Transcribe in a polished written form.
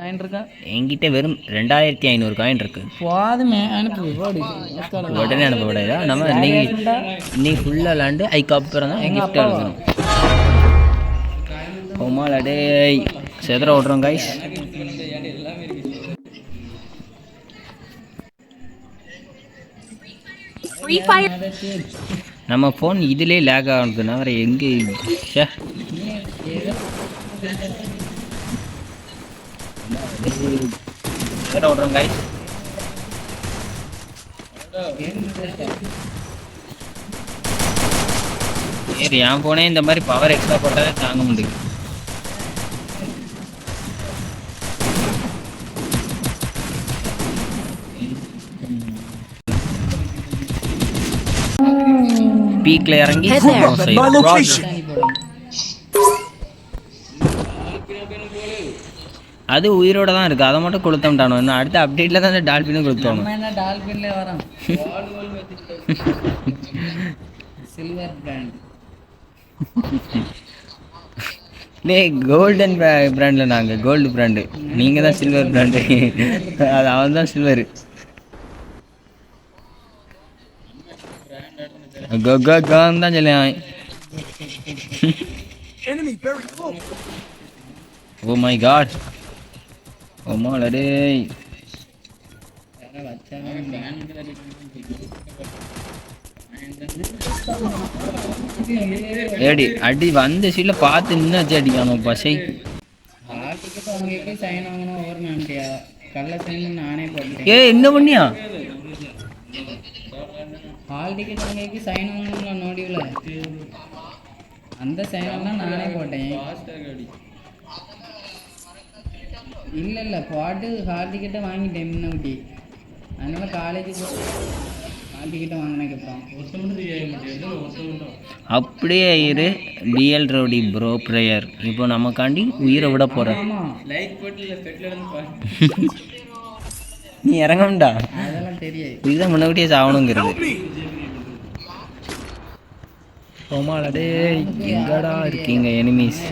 Coin இருக்கா? என்கிட்ட வெறும் 2500 காயின் இருக்கு. போதுமே அனுப்பு. உடனே அனுப்ப கூடாது. நம்ம நீ ஃபுல்லாக விளாண்டு அதுக்கப்புறம் தான் கிஃப்ட் எழுதணும். பொம்மால் அடே செதற விட்றோம் கைஸ். நம்ம ஃபோன் இதிலே லேக் ஆகுதுன்னா வேறு எங்கே விட்றோம் கைஸ். சரி என் ஃபோனே இந்த மாதிரி பவர் எக்ஸ்ட்ரா போட்டாலே தாங்க முடியும். பீக்ல இறங்கி அது உயிரோட தான் இருக்கு. அதை மட்டும் கொளுத்தம்ட்டானோ. இன்னும் அடுத்த அப்டேட்ல தான் டால்பினும் கொளுத்தோம். டால்பின்ல வரோம். சில்வர் பிராண்ட் கோல்டன் பிராண்ட்ல நாங்கள் கோல்டு பிராண்டு, நீங்கள் தான் சில்வர் பிராண்டு. அது அவன் தான் சில்வரு. தான் சொல்லுவேன். Oh my God. ஓமாடே ஏடி அடி வந்த சீட்ல பார்த்து நின்று வச்சு அடிக்கணும் பசை. ஏ என்ன பண்ணியா? ஹால் டிக்கெட் வாங்கிக்கு சைன் வாங்கணும்ல நோடிவில். அந்த சைனெல்லாம் நானே போட்டேன். இல்லை போட்டு ஹால் டிக்கெட்டை வாங்கிட்டேன் முன்னாடி. அதனால காலேஜுக்கு ஹால் டிக்கெட்டை வாங்கினேன். அப்படியே இரு டிஎல் ரோடி ப்ரோ ப்ரேயர். இப்போ நமக்காண்டி உயிரை விட போகிறேன். நீ இறங்கம்டா. அதெல்லாம் தெரியாது. இதுதான் முன்னாடியே சாகணுங்கிறது. ஓமாடே எங்கடா இருக்கீங்க எனிமீஸ்?